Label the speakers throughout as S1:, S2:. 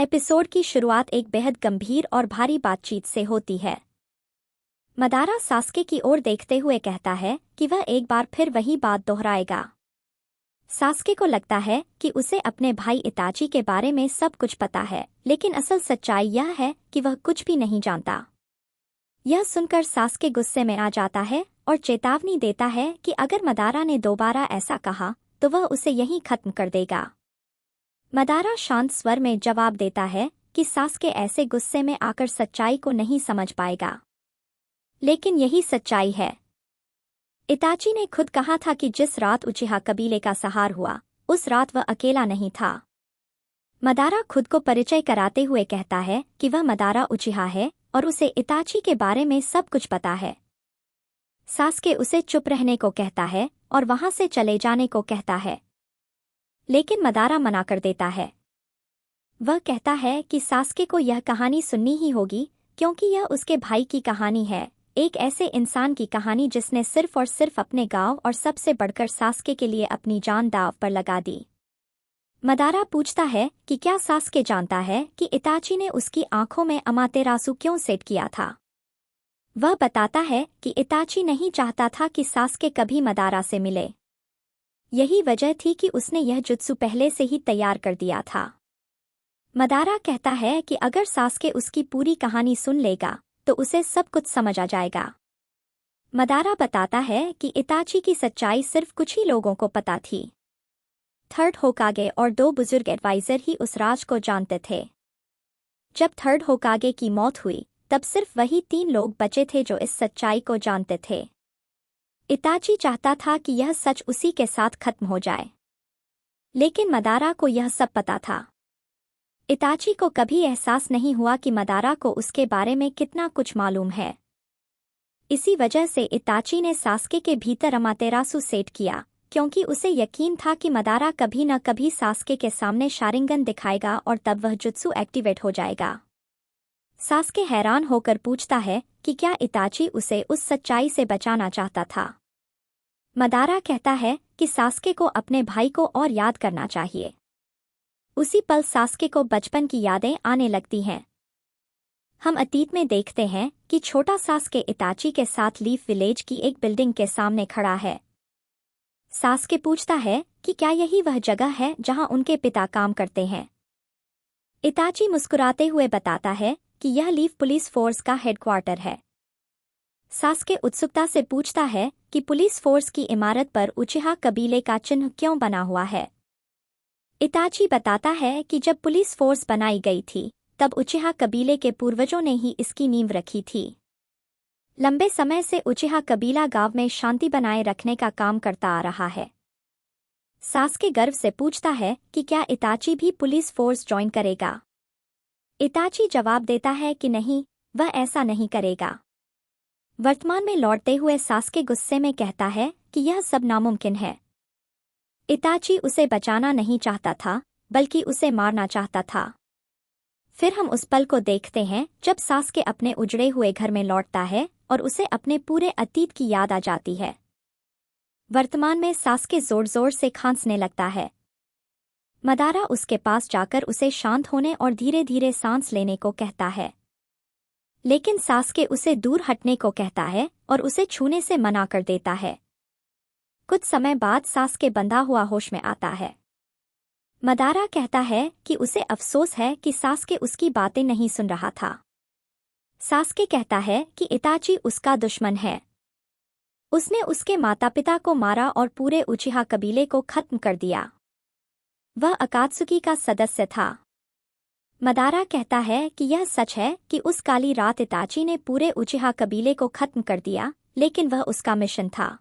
S1: Episode की शुरुआत एक बेहद गंभीर और भारी बातचीत से होती है। मदारा सास्के की ओर देखते हुए कहता है कि वह एक बार फिर वही बात दोहराएगा। सास्के को लगता है कि उसे अपने भाई इताची के बारे में सब कुछ पता है, लेकिन असल सच्चाई यह है कि वह कुछ भी नहीं जानता। यह सुनकर सास्के गुस्से में आ जाता है और चेतावनी देता है कि अगर मदारा ने दोबारा ऐसा कहा तो वह उसे यहीं खत्म कर देगा। मदारा शांत स्वर में जवाब देता है कि सास्के ऐसे गुस्से में आकर सच्चाई को नहीं समझ पाएगा, लेकिन यही सच्चाई है। इताची ने खुद कहा था कि जिस रात उचिहा कबीले का संहार हुआ उस रात वह अकेला नहीं था। मदारा खुद को परिचय कराते हुए कहता है कि वह मदारा उचिहा है और उसे इताची के बारे में सब कुछ पता है। सास्के उसे चुप रहने को कहता है और वहां से चले जाने को कहता है, लेकिन मदारा मना कर देता है। वह कहता है कि सास्के को यह कहानी सुननी ही होगी क्योंकि यह उसके भाई की कहानी है, एक ऐसे इंसान की कहानी जिसने सिर्फ और सिर्फ अपने गांव और सबसे बढ़कर सास्के के लिए अपनी जान दांव पर लगा दी। मदारा पूछता है कि क्या सास्के जानता है कि इताची ने उसकी आंखों में अमातेरासु क्यों सेट किया था। वह बताता है कि इताची नहीं चाहता था कि सास्के कभी मदारा से मिले। यही वजह थी कि उसने यह जुत्सु पहले से ही तैयार कर दिया था। मदारा कहता है कि अगर सास्के उसकी पूरी कहानी सुन लेगा तो उसे सब कुछ समझ आ जाएगा। मदारा बताता है कि इताची की सच्चाई सिर्फ कुछ ही लोगों को पता थी। थर्ड होकागे और 2 बुजुर्ग एडवाइजर ही उस राज को जानते थे। जब थर्ड होकागे की मौत हुई तब सिर्फ वही 3 लोग बचे थे जो इस सच्चाई को जानते थे। इताची चाहता था कि यह सच उसी के साथ खत्म हो जाए, लेकिन मदारा को यह सब पता था। इताची को कभी एहसास नहीं हुआ कि मदारा को उसके बारे में कितना कुछ मालूम है। इसी वजह से इताची ने सास्के के भीतर अमातेरासु सेट किया, क्योंकि उसे यकीन था कि मदारा कभी न कभी सास्के के सामने शारिंगन दिखाएगा और तब वह जुत्सु एक्टिवेट हो जाएगा। सास्के हैरान होकर पूछता है कि क्या इताची उसे उस सच्चाई से बचाना चाहता था। मदारा कहता है कि सास्के को अपने भाई को और याद करना चाहिए। उसी पल सास्के को बचपन की यादें आने लगती हैं। हम अतीत में देखते हैं कि छोटा सास्के इताची के साथ लीफ विलेज की एक बिल्डिंग के सामने खड़ा है। सास्के पूछता है कि क्या यही वह जगह है जहां उनके पिता काम करते हैं। इताची मुस्कुराते हुए बताता है कि यह लीफ पुलिस फोर्स का हेडक्वार्टर है। सास्के उत्सुकता से पूछता है कि पुलिस फोर्स की इमारत पर उचिहा कबीले का चिन्ह क्यों बना हुआ है। इताची बताता है कि जब पुलिस फोर्स बनाई गई थी तब उचिहा कबीले के पूर्वजों ने ही इसकी नींव रखी थी। लंबे समय से उचिहा कबीला गांव में शांति बनाए रखने का काम करता आ रहा है। सास्के गर्व से पूछता है कि क्या इताची भी पुलिस फोर्स ज्वाइन करेगा। इताची जवाब देता है कि नहीं, वह ऐसा नहीं करेगा। वर्तमान में लौटते हुए सास्के गुस्से में कहता है कि यह सब नामुमकिन है। इताची उसे बचाना नहीं चाहता था, बल्कि उसे मारना चाहता था। फिर हम उस पल को देखते हैं जब सास्के अपने उजड़े हुए घर में लौटता है और उसे अपने पूरे अतीत की याद आ जाती है। वर्तमान में सास्के जोर जोर से खांसने लगता है। मदारा उसके पास जाकर उसे शांत होने और धीरे धीरे सांस लेने को कहता है, लेकिन सास्के उसे दूर हटने को कहता है और उसे छूने से मना कर देता है। कुछ समय बाद सास्के बंधा हुआ होश में आता है। मदारा कहता है कि उसे अफसोस है कि सास्के उसकी बातें नहीं सुन रहा था। सास्के कहता है कि इताची उसका दुश्मन है। उसने उसके माता पिता को मारा और पूरे उचिहा कबीले को खत्म कर दिया। वह अकात्सुकी का सदस्य था। मदारा कहता है कि यह सच है कि उस काली रात इताची ने पूरे उचिहा कबीले को खत्म कर दिया, लेकिन वह उसका मिशन था।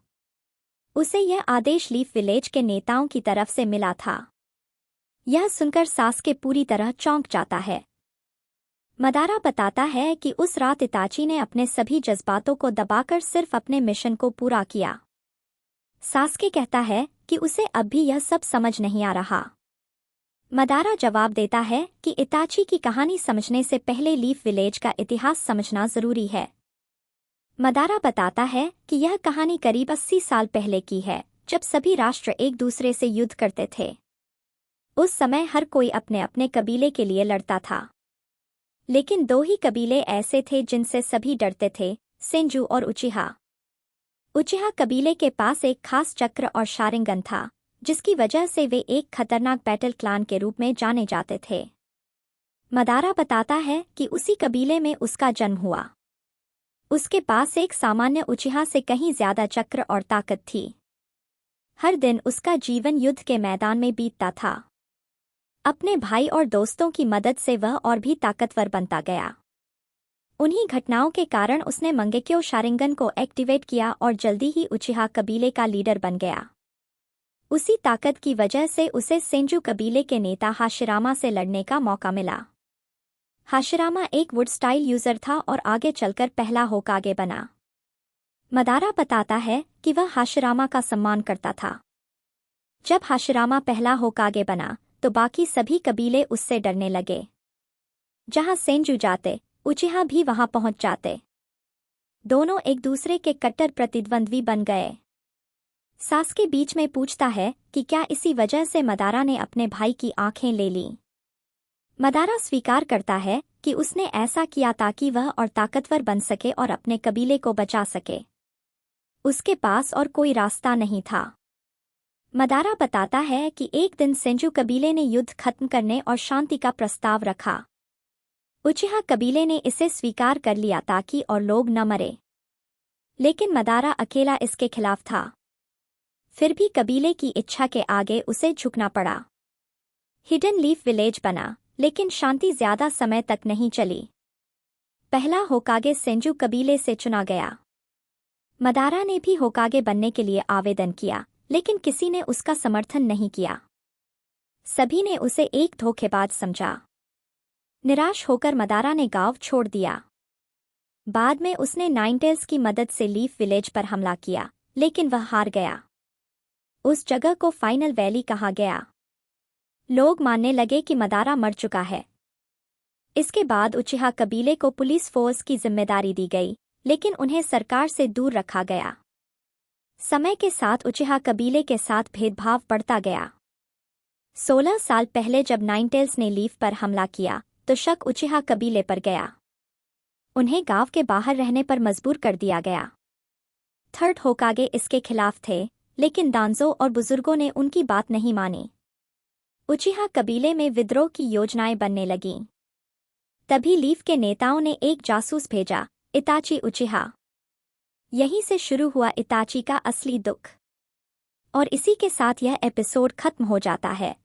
S1: उसे यह आदेश लीफ विलेज के नेताओं की तरफ से मिला था। यह सुनकर सास्के पूरी तरह चौंक जाता है। मदारा बताता है कि उस रात इताची ने अपने सभी जज्बातों को दबाकर सिर्फ अपने मिशन को पूरा किया। सास्के कहता है कि उसे अब भी यह सब समझ नहीं आ रहा। मदारा जवाब देता है कि इताची की कहानी समझने से पहले लीफ विलेज का इतिहास समझना जरूरी है। मदारा बताता है कि यह कहानी करीब 80 साल पहले की है, जब सभी राष्ट्र एक दूसरे से युद्ध करते थे। उस समय हर कोई अपने अपने कबीले के लिए लड़ता था, लेकिन दो ही कबीले ऐसे थे जिनसे सभी डरते थे, सेंजू और उचिहा। उचिहा कबीले के पास एक खास चक्र और शारिंगन था, जिसकी वजह से वे एक खतरनाक बैटल क्लान के रूप में जाने जाते थे। मदारा बताता है कि उसी कबीले में उसका जन्म हुआ। उसके पास एक सामान्य उचिहा से कहीं ज्यादा चक्र और ताकत थी। हर दिन उसका जीवन युद्ध के मैदान में बीतता था। अपने भाई और दोस्तों की मदद से वह और भी ताकतवर बनता गया। उन्हीं घटनाओं के कारण उसने मंगेक्यो शारिंगन को एक्टिवेट किया और जल्दी ही उचिहा कबीले का लीडर बन गया। उसी ताकत की वजह से उसे सेंजू कबीले के नेता हाशिरामा से लड़ने का मौका मिला। हाशिरामा एक वुड स्टाइल यूजर था और आगे चलकर पहला होकागे बना। मदारा बताता है कि वह हाशिरामा का सम्मान करता था। जब हाशिरामा पहला होकागे बना तो बाकी सभी कबीले उससे डरने लगे। जहां सेंजू जाते, उचिहा भी वहां पहुंच जाते। दोनों एक दूसरे के कट्टर प्रतिद्वंद्वी बन गए। सास्के बीच में पूछता है कि क्या इसी वजह से मदारा ने अपने भाई की आंखें ले लीं। मदारा स्वीकार करता है कि उसने ऐसा किया ताकि वह और ताकतवर बन सके और अपने कबीले को बचा सके। उसके पास और कोई रास्ता नहीं था। मदारा बताता है कि एक दिन सेंजू कबीले ने युद्ध खत्म करने और शांति का प्रस्ताव रखा। उचिहा कबीले ने इसे स्वीकार कर लिया ताकि और लोग न मरे, लेकिन मदारा अकेला इसके खिलाफ था। फिर भी कबीले की इच्छा के आगे उसे झुकना पड़ा। हिडन लीफ विलेज बना, लेकिन शांति ज्यादा समय तक नहीं चली। पहला होकागे सेंजू कबीले से चुना गया। मदारा ने भी होकागे बनने के लिए आवेदन किया, लेकिन किसी ने उसका समर्थन नहीं किया। सभी ने उसे एक धोखेबाज समझा। निराश होकर मदारा ने गांव छोड़ दिया। बाद में उसने नाइनटेल्स की मदद से लीफ विलेज पर हमला किया, लेकिन वह हार गया। उस जगह को फाइनल वैली कहा गया। लोग मानने लगे कि मदारा मर चुका है। इसके बाद उचिहा कबीले को पुलिस फोर्स की जिम्मेदारी दी गई, लेकिन उन्हें सरकार से दूर रखा गया। समय के साथ उचिहा कबीले के साथ भेदभाव बढ़ता गया। 16 साल पहले जब नाइनटेल्स ने लीफ पर हमला किया तो शक उचिहा कबीले पर गया। उन्हें गांव के बाहर रहने पर मजबूर कर दिया गया। थर्ड होकागे इसके खिलाफ थे, लेकिन दांजो और बुजुर्गों ने उनकी बात नहीं मानी। उचिहा कबीले में विद्रोह की योजनाएं बनने लगीं। तभी लीफ के नेताओं ने एक जासूस भेजा, इताची उचिहा। यहीं से शुरू हुआ इताची का असली दुख। और इसी के साथ यह एपिसोड खत्म हो जाता है।